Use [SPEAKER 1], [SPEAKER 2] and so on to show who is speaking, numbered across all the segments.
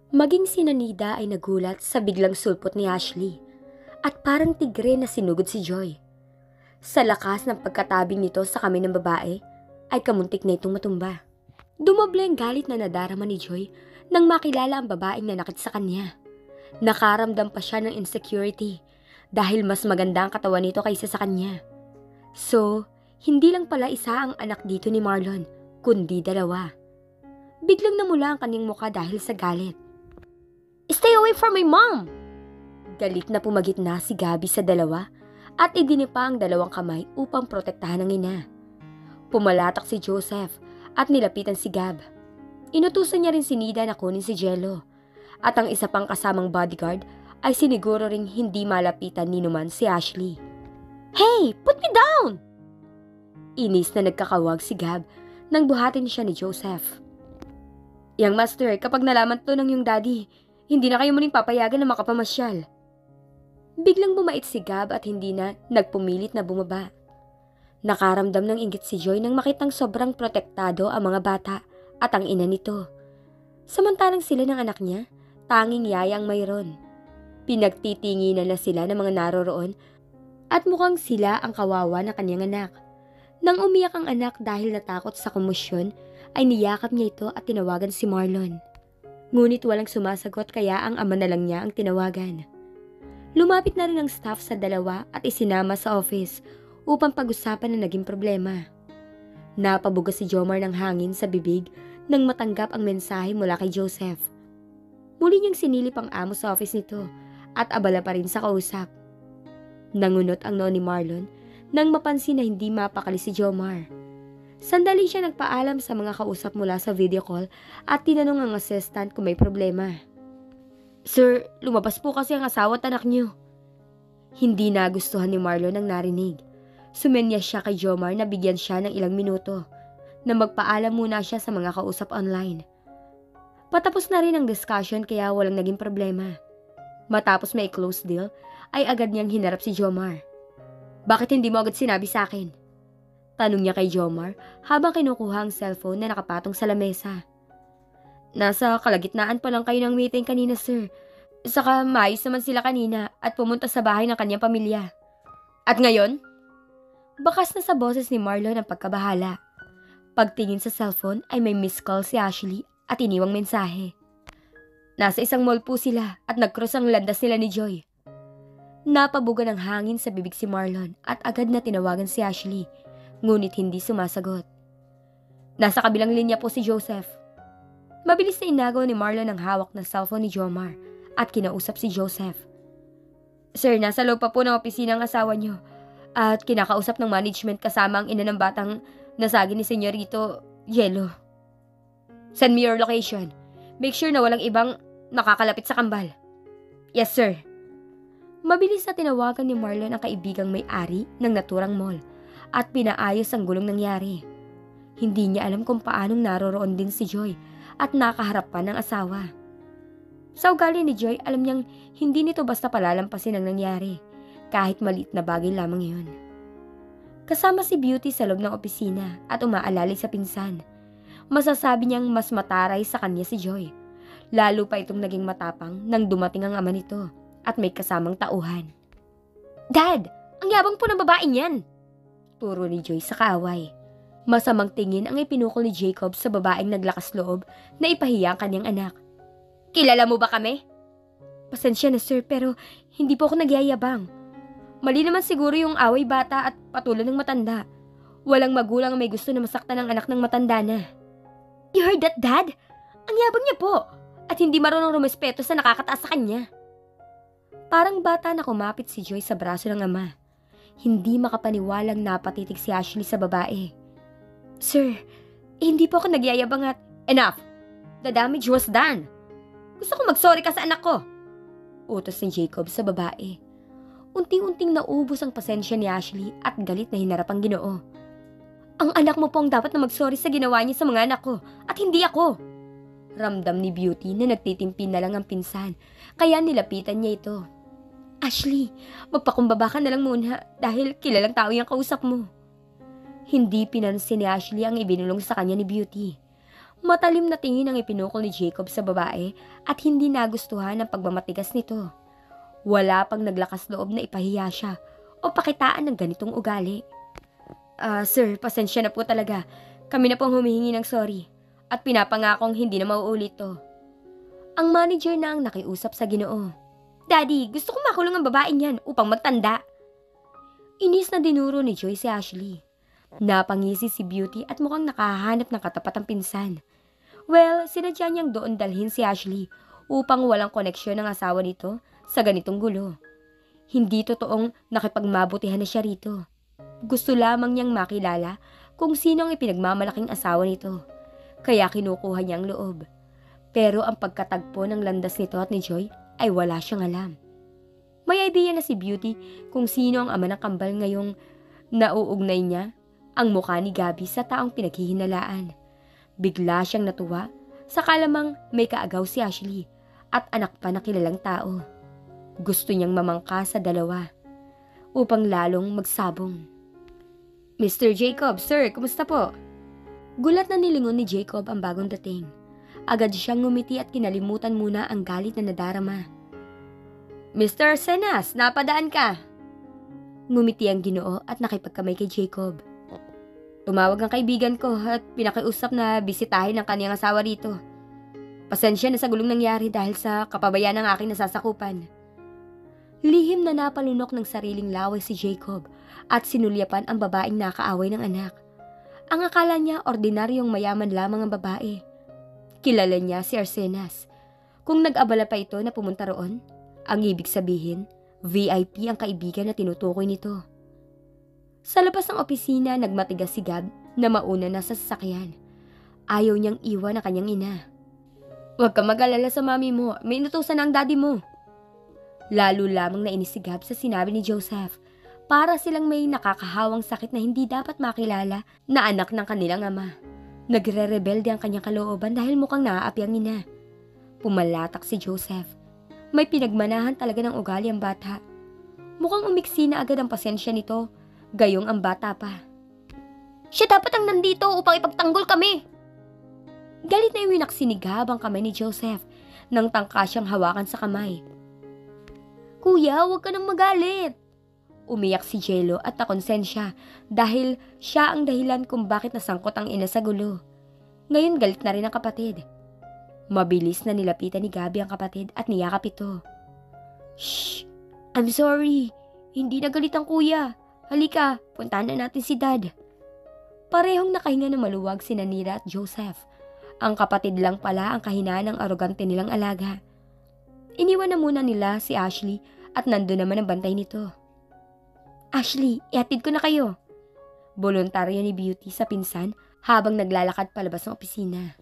[SPEAKER 1] Maging si Nanida ay nagulat sa biglang sulpot ni Ashley at parang tigre na sinugod si Joy. Sa lakas ng pagkatabing nito sa kamay ng babae ay kamuntik na itong matumba. Dumoble ang galit na nadarama ni Joy nang makilala ang babaeng nanakit sa kanya. Nakaramdam pa siya ng insecurity dahil mas maganda ang katawan nito kaysa sa kanya. So, hindi lang pala isa ang anak dito ni Marlon, kundi dalawa. Biglang namula ang kanyang mukha dahil sa galit. "Stay away from my mom!" Galit na pumagitna si Gabby sa dalawa at idinipa ang dalawang kamay upang protektahan ang ina. Pumalatak si Joseph at nilapitan si Gab. Inutusan niya rin si Nida na kunin si Jello at ang isa pang kasamang bodyguard ay siniguro ring hindi malapitan ni numan si Ashley. "Hey, put me down!" Inis na nagkakawag si Gab nang buhatin siya ni Joseph. "Young master, kapag nalaman to ng yung daddy, hindi na kayo muling papayagan na makapamasyal." Biglang bumait si Gab at hindi na nagpumilit na bumaba. Nakaramdam ng inggit si Joy nang makitang sobrang protektado ang mga bata at ang ina nito. Samantalang sila ng anak niya, tanging yaya ang mayroon. Pinagtitinginan na sila ng mga naroroon at mukhang sila ang kawawa na kanyang anak. Nang umiyak ang anak dahil natakot sa komosyon, ay niyakap niya ito at tinawagan si Marlon. Ngunit walang sumasagot kaya ang ama na lang niya ang tinawagan. Lumapit na rin ang staff sa dalawa at isinama sa office upang pag-usapan ang naging problema. Napabuga si Jomar ng hangin sa bibig nang matanggap ang mensahe mula kay Joseph. Muli niyang sinilip ang amo sa office nito at abala pa rin sa kausap. Nangunot ang noo ni Marlon nang mapansin na hindi mapakali si Jomar. Sandali siya nagpaalam sa mga kausap mula sa video call at tinanong ang assistant kung may problema. "Sir, lumabas po kasi ang asawa at anak niyo." Hindi nagustuhan ni Marlon ang narinig. Sumenya siya kay Jomar na bigyan siya ng ilang minuto na magpaalam muna siya sa mga kausap online. Patapos na rin ang discussion kaya walang naging problema. Matapos may close deal, ay agad niyang hinarap si Jomar. "Bakit hindi mo agad sinabi sa akin?" Tanong niya kay Jomar habang kinukuha ang cellphone na nakapatong sa lamesa. "Nasa kalagitnaan pa lang kayo ng meeting kanina, sir. Saka maayos naman sila kanina at pumunta sa bahay ng kanyang pamilya. At ngayon?" Bakas na sa boses ni Marlon ang pagkabahala. Pagtingin sa cellphone ay may missed call si Ashley at iniwang mensahe. "Nasa isang mall po sila at nag-cross ang landas nila ni Joy." Napabuga ng hangin sa bibig si Marlon at agad na tinawagan si Ashley, ngunit hindi sumasagot. "Nasa kabilang linya po si Joseph." Mabilis na inagaw ni Marlon ang hawak ng cellphone ni Jomar at kinausap si Joseph. "Sir, nasa loob pa po ng opisina ang asawa niyo at kinakausap ng management kasama ang ina ng batang nasagi ni Senyorito Yelo. Send me your location. Make sure na walang ibang nakakalapit sa kambal." "Yes, sir." Mabilis na tinawagan ni Marlon ang kaibigang may-ari ng naturang mall at pinaayos ang gulong nangyari. Hindi niya alam kung paanong naroroon din si Joy at nakaharap pa ng asawa. Sa ugali ni Joy, alam niyang hindi nito basta palalampasin ang nangyari, kahit maliit na bagay lamang iyon. Kasama si Beauty sa loob ng opisina at umaalali sa pinsan. Masasabi niyang mas mataray sa kanya si Joy. Lalo pa itong naging matapang nang dumating ang ama nito at may kasamang tauhan. "Dad, ang yabang po ng babaeng yan!" Turo ni Joy sa kaaway. Masamang tingin ang ipinukol ni Jacob sa babaeng naglakas loob na ipahiya ang kanyang anak. "Kilala mo ba kami?" "Pasensya na sir, pero hindi po ako nagyayabang. Mali naman siguro yung away bata at patulan ng matanda. Walang magulang ang may gusto na masaktan ng anak ng matanda na." "You heard that, Dad? Ang yabang niya po at hindi marunong rumespeto sa nakakataas sa kanya." Parang bata na kumapit si Joy sa braso ng ama. Hindi makapaniwalang napatitig si Ashley sa babae. "Sir, hindi po ako nagyayabang at..." "Enough! The damage was done. Gusto ko mag-sorry ka sa anak ko," utos ni Jacob sa babae. Unting-unting naubos ang pasensya ni Ashley at galit na hinarap ang Ginoo. "Ang anak mo po ang dapat na mag-sorry sa ginawa niya sa mga anak ko at hindi ako." Ramdam ni Beauty na nagtitimpi na lang ang pinsan, kaya nilapitan niya ito. "Ashley, magpakumbaba ka na lang muna dahil kilalang tao yung kausap mo." Hindi pinansin ni Ashley ang ibinulong sa kanya ni Beauty. Matalim na tingin ang ipinukol ni Jacob sa babae at hindi nagustuhan ang pagmamatigas nito. Wala pang naglakas loob na ipahiya siya o pakitaan ng ganitong ugali. Sir, pasensya na po talaga. Kami na pong humihingi ng sorry at pinapangakong hindi na mauulit to. Ang manager na ang nakiusap sa Ginoo. Daddy, gusto kong makulong ang babaeng yan upang magtanda. Inis na dinuro ni Joy si Ashley. Napangisi si Beauty at mukhang nakahanap ng katapatang pinsan. Well, sinadya niyang doon dalhin si Ashley upang walang koneksyon ng asawa nito sa ganitong gulo. Hindi totoong nakipagmabutihan na siya rito. Gusto lamang niyang makilala kung sino ang ipinagmamalaking asawa nito. Kaya kinukuha niya ang loob. Pero ang pagkatagpo ng landas nito at ni Joy ay wala siyang alam. May idea na si Beauty kung sino ang ama ng kambal ngayong nauugnay niya ang mukha ni Gabby sa taong pinaghihinalaan. Bigla siyang natuwa sa kalamang may kaagaw si Ashley at anak pa na kilalang tao. Gusto niyang mamangka sa dalawa upang lalong magsabong. Mr. Jacob, sir, kumusta po? Gulat na nilingon ni Jacob ang bagong dating. Agad siyang ngumiti at kinalimutan muna ang galit na nadarama. Mr. Senas, napadaan ka. Ngumiti ang Ginoo at nakipagkamay kay Jacob. Tumawag ang kaibigan ko at pinakiusap na bisitahin ang kaniyang asawa rito. Pasensya na sa gulong nangyari dahil sa kapabayaan ng aking nasasakupan. Lihim na napalunok ng sariling laway si Jacob at sinulyapan ang babaeng nakaaway ng anak. Ang akala niya ordinaryong mayaman lamang ang babae. Kilala niya si Arsenas. Kung nag-abala pa ito na pumunta roon, ang ibig sabihin, VIP ang kaibigan na tinutukoy nito. Sa labas ng opisina, nagmatigas si Gab na mauna na sa sasakyan. Ayaw niyang iwan ang kanyang ina. Huwag ka mag-alala sa mami mo, may inutusan ang daddy mo. Lalo lamang nainis si Gab sa sinabi ni Joseph. Para silang may nakakahawang sakit na hindi dapat makilala na anak ng kanilang ama. Nagre-rebelde ang kanyang kalooban dahil mukhang naaapi ang ina. Pumalatak si Joseph. May pinagmanahan talaga ng ugali ang bata. Mukhang umiksi na agad ang pasensya nito, gayong ang bata pa. Siya dapat ang nandito upang ipagtanggol kami. Galit na iwinaksi ni Gab ang kamay ni Joseph nang tangka siyang hawakan sa kamay. Kuya, huwag ka nang magalit. Umiyak si Jello at nakonsensya dahil siya ang dahilan kung bakit nasangkot ang ina sa gulo. Ngayon galit na rin ang kapatid. Mabilis na nilapitan ni Gabby ang kapatid at niyakap ito. Shh! I'm sorry. Hindi na galit ang kuya. Halika, puntahan na natin si Dad. Parehong nakahinga na maluwag si Nanira at Joseph. Ang kapatid lang pala ang kahinaan ng arogante nilang alaga. Iniwan na muna nila si Ashley at nandun naman ang bantay nito. Ashley, ihatid ko na kayo. Voluntaryo ni Beauty sa pinsan habang naglalakad palabas ng opisina.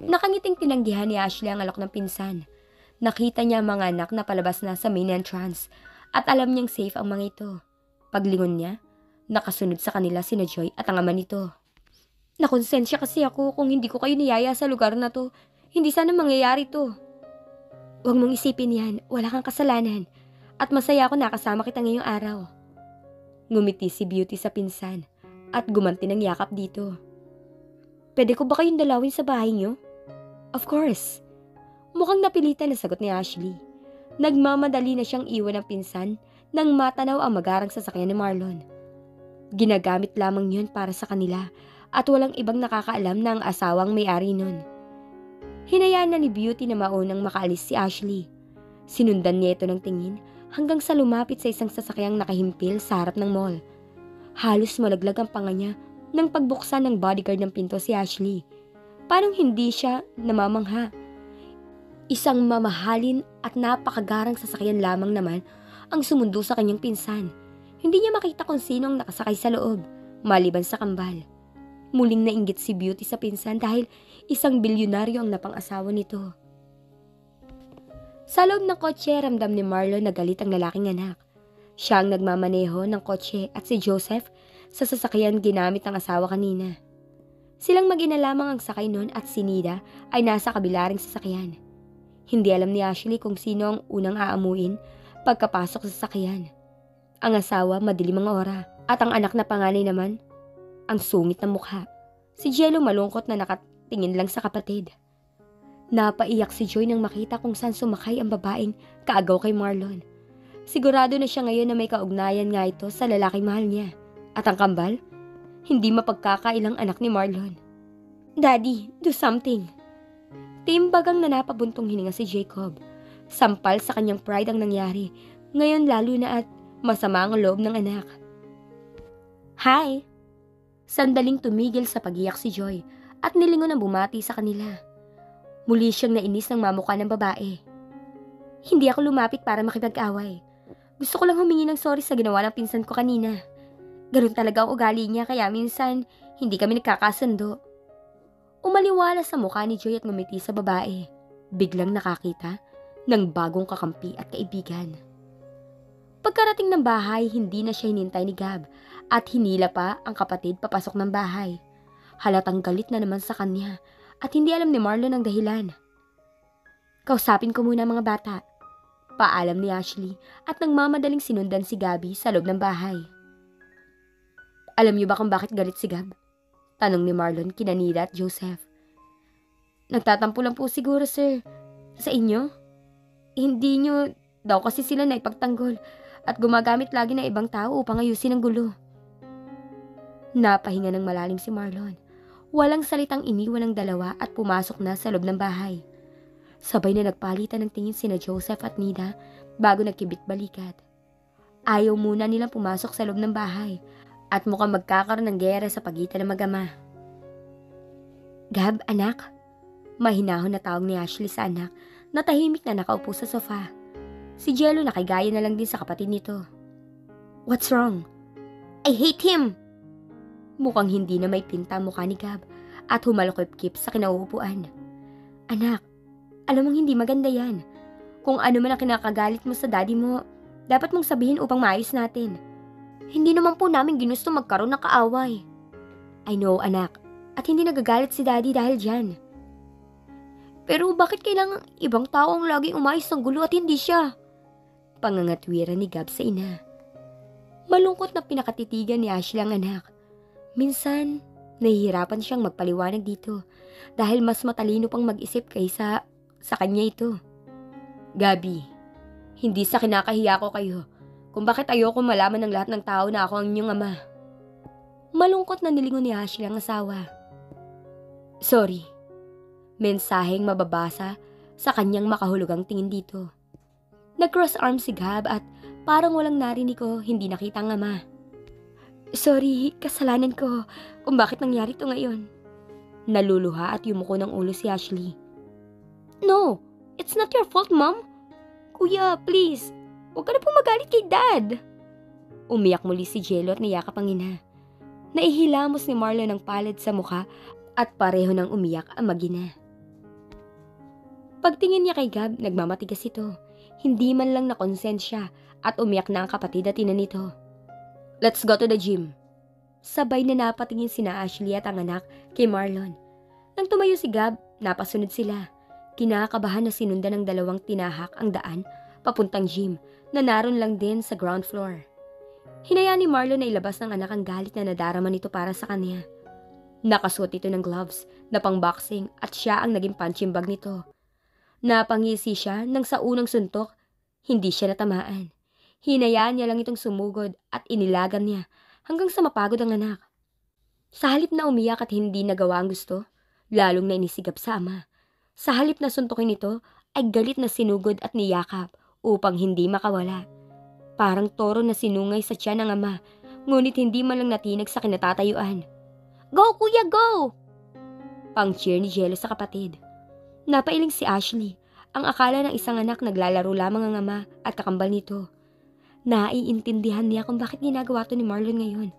[SPEAKER 1] Nakangiting tinanggihan ni Ashley ang alok ng pinsan. Nakita niya ang mga anak na palabas na sa main entrance at alam niyang safe ang mga ito. Paglingon niya, nakasunod sa kanila sina Joy at ang ama nito. Nakonsensya kasi ako kung hindi ko kayo niyaya sa lugar na to. Hindi sana mangyayari to. Huwag mong isipin yan, wala kang kasalanan. At masaya ako nakasama kita ngayong araw. Ngumiti si Beauty sa pinsan at gumanti ng yakap dito. Pwede ko ba kayong dalawin sa bahay niyo? Of course. Mukhang napilitan na sagot ni Ashley. Nagmamadali na siyang iwan ng pinsan nang matanaw ang magarang sasakyan ni Marlon. Ginagamit lamang yun para sa kanila at walang ibang nakakaalam na ang asawang may-ari nun. Hinayaan na ni Beauty na maunang makaalis si Ashley. Sinundan niya ito ng tingin hanggang sa lumapit sa isang sasakyang nakahimpil sa harap ng mall. Halos malaglag ang panga niya nang pagbuksan ng bodyguard ng pinto si Ashley. Parang hindi siya namamangha. Isang mamahalin at napakagarang sasakyan lamang naman ang sumundo sa kanyang pinsan. Hindi niya makita kung sino ang nakasakay sa loob, maliban sa kambal. Muling nainggit si Beauty sa pinsan dahil isang bilyonaryo ang napang-asawa nito. Sa loob ng kotse, ramdam ni Marlon na galit ang lalaking anak. Siya ang nagmamaneho ng kotse at si Joseph sa sasakyan ginamit ng asawa kanina. Silang mag-ina lamang ang sakay nun at si Nida ay nasa kabilaring sasakyan. Hindi alam ni Ashley kung sino ang unang aamuin pagkapasok sa sasakyan. Ang asawa madilim ang oras at ang anak na panganay naman ang sungit na mukha. Si Jello malungkot na tingin lang sa kapatid. Napaiyak si Joy nang makita kung saan sumakay ang babaeng kaagaw kay Marlon. Sigurado na siya ngayon na may kaugnayan nga ito sa lalaking mahal niya. At ang kambal, hindi mapagkakailang anak ni Marlon. Daddy, do something. Timbagang na napabuntong hininga si Jacob. Sampal sa kanyang pride ang nangyari. Ngayon lalo na at masama ang loob ng anak. Hi! Sandaling tumigil sa pagiyak si Joy at nilingon ang bumati sa kanila. Muli siyang nainis ng mamukha ng babae. Hindi ako lumapit para makipag-away. Gusto ko lang humingi ng sorry sa ginawa ng pinsan ko kanina. Ganun talaga ang ugali niya kaya minsan hindi kami nagkakasundo. Umaliwala sa mukha ni Joy at ngumiti sa babae. Biglang nakakita ng bagong kakampi at kaibigan. Pagkarating ng bahay, hindi na siya hinintay ni Gab at hinila pa ang kapatid papasok ng bahay. Halatang galit na naman sa kanya at hindi alam ni Marlon ang dahilan. Kausapin ko muna mga bata. Paalam ni Ashley at nagmamadaling sinundan si Gabby sa loob ng bahay. Alam niyo ba kung bakit galit si Gab? Tanong ni Marlon kina Nida at Joseph. Nagtatampo lang po siguro, sir. Sa inyo? Hindi niyo daw kasi sila na ipagtanggol at gumagamit lagi ng ibang tao upang ayusin ang gulo. Napahinga ng malalim si Marlon. Walang salitang iniwan ng dalawa at pumasok na sa loob ng bahay. Sabay na nagpalitan ng tingin sina Joseph at Nida bago nagkibit-balikat. Ayaw muna nilang pumasok sa loob ng bahay at mukhang magkakaroon ng giyera sa pagitan ng mag-ama. Gab, anak? Mahinahon na tawag ni Ashley sa anak na tahimik na nakaupo sa sofa. Si Jello nakigaya na lang din sa kapatid nito. What's wrong? I hate him! Mukhang hindi na may pinta ang mukha ni Gab at humalukip-kip sa kinauupuan. Anak, alam mong hindi maganda yan. Kung ano man ang kinakagalit mo sa daddy mo, dapat mong sabihin upang maayos natin. Hindi naman po namin ginusto magkaroon ng kaaway. I know, anak. At hindi nagagalit si daddy dahil dyan. Pero bakit kailangang ibang tao ang laging umayos ng gulo at hindi siya? Pangangatwiran ni Gab sa ina. Malungkot na pinakatitigan ni Ashley ang anak. Minsan, nahihirapan siyang magpaliwanag dito dahil mas matalino pang mag-isip kaysa sa kanya ito. Gabi, hindi sa kinakahiya ko kayo kung bakit ayoko malaman ng lahat ng tao na ako ang inyong ama. Malungkot na nilingon ni Ashley ang asawa. Sorry. Mensaheng mababasa sa kanyang makahulugang tingin dito. Nag-cross arms si Gab at parang walang narinig ko hindi nakita ang ama. Sorry, kasalanan ko kung bakit nangyari ito ngayon. Naluluha at yumuko ng ulo si Ashley. No, it's not your fault, Mom. Kuya, please, huwag ka na pong magalit kay Dad. Umiyak muli si Jello at niyakap ang ina. Naihilamos ni Marlon ang palad sa mukha at pareho nang umiyak ang mag-ina. Pagtingin niya kay Gab, nagmamatigas ito. Hindi man lang nakonsensya at umiyak na ang kapatid at ina nito. Let's go to the gym. Sabay na napatingin sina Ashley at ang anak kay Marlon. Nang tumayo si Gab, napasunod sila. Kinakabahan na sinundan ng dalawang tinahak ang daan papuntang gym na naroon lang din sa ground floor. Hinayaan ni Marlon na ilabas ng anak ang galit na nadarama nito para sa kanya. Nakasuot ito ng gloves na pang-boxing at siya ang naging punching bag nito. Napangisi siya nang sa unang suntok, hindi siya natamaan. Hinayaan niya lang itong sumugod at inilagan niya hanggang sa mapagod ang anak. Sa halip na umiyak at hindi nagawa ang gusto, lalong na inisigap sa ama. Sa halip na suntukin ito, ay galit na sinugod at niyakap upang hindi makawala. Parang toro na sinungay sa tiyan ng ama, ngunit hindi man lang natinag sa kinatatayuan. Go, kuya, go! Pang-cheer ni Jello sa kapatid. Napailing si Ashley. Ang akala ng isang anak naglalaro lamang ang ama at kakambal nito. Naiintindihan niya kung bakit ginagawa to ni Marlon ngayon.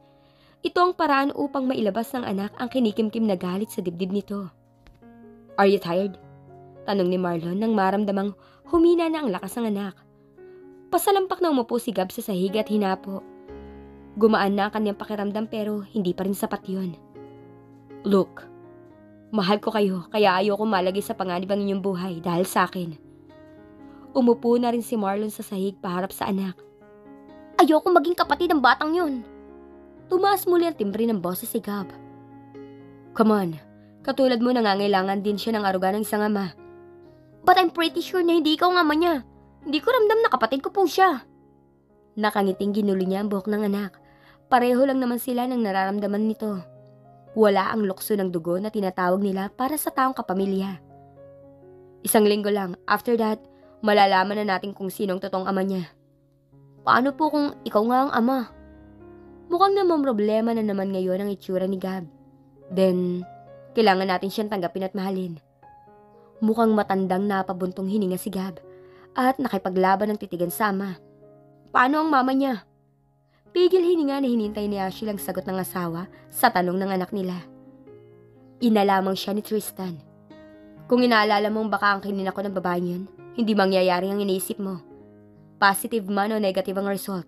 [SPEAKER 1] Ito ang paraan upang mailabas ng anak ang kinikimkim na galit sa dibdib nito. Are you tired? Tanong ni Marlon nang maramdamang humina na ang lakas ng anak. Pasalampak na umupo si Gab sa sahig at hinapo. Gumaan na ang kanyang pakiramdam pero hindi pa rin sapat yun. Look, mahal ko kayo kaya ayoko malagay sa panganib ang inyong buhay dahil sa akin. Umupo na rin si Marlon sa sahig paharap sa anak. Ayoko maging kapatid ng batang yun. Tumaas muli ang timbre ng boses si Gab. Come on, Katulad mo, nangangailangan din siya ng aruga ng isang ama. But I'm pretty sure na hindi ikaw ang ama niya. Hindi ko ramdam na kapatid ko po siya. Nakangiting ginulo niya ang buhok ng anak. Pareho lang naman sila ng nararamdaman nito. Wala ang lukso ng dugo na tinatawag nila para sa taong kapamilya. Isang linggo lang, after that, malalaman na natin kung sinong totoong ama niya. Paano po kung ikaw nga ang ama? Mukhang namang problema na naman ngayon ang itsura ni Gab. Then, kailangan natin siyang tanggapin at mahalin. Mukhang matandang napabuntong hininga si Gab at nakipaglaban ng titigan sa ama. Paano ang mama niya? Pigil hininga na hinintay ni Ashley ang sagot ng asawa sa tanong ng anak nila. Ina lamang siya ni Tristan. Kung inaalala mong baka angkinin ako ng babae niyan, hindi mangyayari ang iniisip mo. Positive man o negative ang result.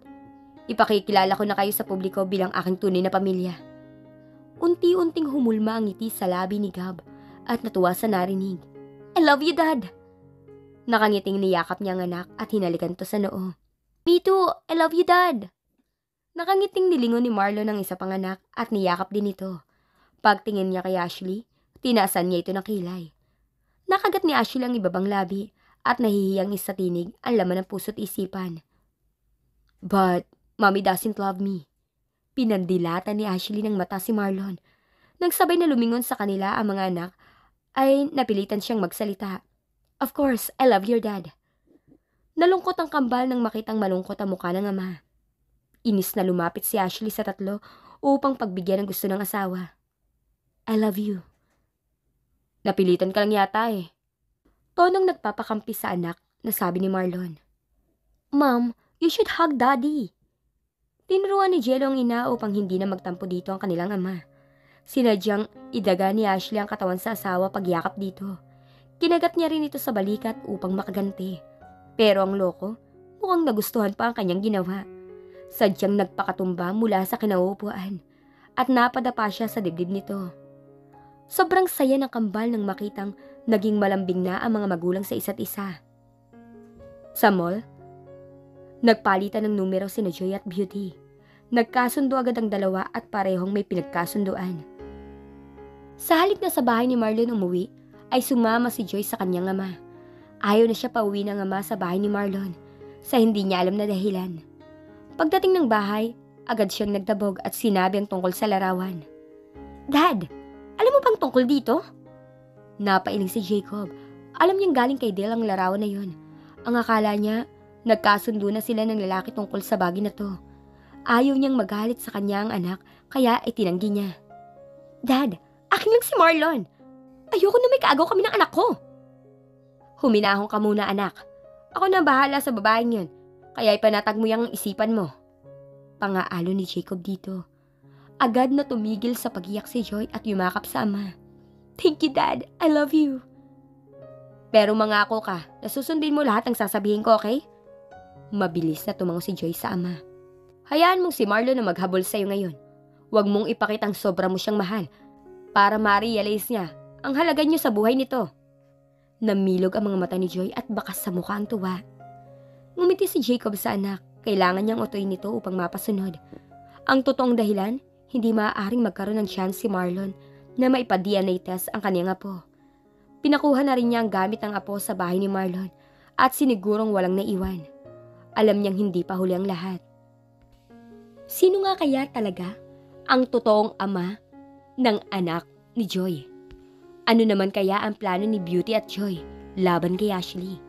[SPEAKER 1] Ipakikilala ko na kayo sa publiko bilang aking tunay na pamilya. Unti-unting humulma ang ngiti sa labi ni Gab at natuwa sa narinig. I love you, Dad! Nakangiting niyakap niya ang anak at hinalikan to sa noo. Me too! I love you, Dad! Nakangiting nilingon ni Marlon ang isa pang anak at niyakap din ito. Pagtingin niya kay Ashley, tinaasan niya ito ng kilay. Nakagat ni Ashley ang ibabang labi at nahihiyang isa tinig ang laman ng puso't isipan. But Mommy doesn't love me. Pinandilata ni Ashley ng mata si Marlon. Nang sabay na lumingon sa kanila ang mga anak, ay napilitan siyang magsalita. Of course, I love your dad. Nalungkot ang kambal nang makitang malungkot ang mukha ng ama. Inis na lumapit si Ashley sa tatlo upang pagbigyan ng gusto ng asawa. I love you. Napilitan ka lang yata eh. Tonong nagpapakampi sa anak na sabi ni Marlon. Mom, you should hug Daddy. Tinuruan ni Jello ang ina upang hindi na magtampo dito ang kanilang ama. Sinadyang idaga ni Ashley ang katawan sa asawa pagyakap dito. Kinagat niya rin ito sa balikat upang makaganti. Pero ang loko, mukhang nagustuhan pa ang kanyang ginawa. Sadyang nagpakatumba mula sa kinauupuan at napadapa siya sa dibdib nito. Sobrang saya ng kambal nang makitang naging malambing na ang mga magulang sa isa't isa. Sa mall, nagpalitan ng numero sina Joy at Beauty. Nagkasundo agad ang dalawa at parehong may pinagkasunduan. Sa halip na sa bahay ni Marlon umuwi, ay sumama si Joy sa kanyang ama. Ayaw na siya pauwi ng ama sa bahay ni Marlon sa hindi niya alam na dahilan. Pagdating ng bahay, agad siyang nagdabog at sinabi ang tungkol sa larawan. Dad, alam mo bang tungkol dito? Napailing si Jacob. Alam niyang galing kay Dale ang larawan na yun. Ang akala niya, nagkasundo na sila ng lalaki tungkol sa bagay na to. Ayaw niyang magalit sa kanya ang anak, kaya itinanggi niya. Dad, akin lang si Marlon. Ayoko na may kaagaw kami ng anak ko. Huminahon ka muna, anak. Ako na bahala sa babaeng yun, kaya ipanatag mo yung isipan mo. Pangaalo ni Jacob dito. Agad na tumigil sa pagiyak si Joy at yumakap sa ama. Thank you, Dad. I love you. Pero mangako ka na susundin mo lahat ng sasabihin ko, okay? Mabilis na tumango si Joy sa ama. Hayaan mong si Marlon na maghabol sa'yo ngayon. Huwag mong ipakitang sobra mo siyang mahal para ma-realize niya ang halaga niyo sa buhay nito. Namilog ang mga mata ni Joy at bakas sa mukha ang tuwa. Ngumiti si Jacob sa anak. Kailangan niyang utuin nito upang mapasunod. Ang totoong dahilan, hindi maaaring magkaroon ng chance si Marlon na maipa-DNA test ang kaniyang apo. Pinakuha na rin niya ang gamit ng apo sa bahay ni Marlon at sinigurong walang naiwan. Alam niyang hindi pa huli ang lahat. Sino nga kaya talaga ang totoong ama ng anak ni Joy? Ano naman kaya ang plano ni Beauty at Joy laban kay Ashley?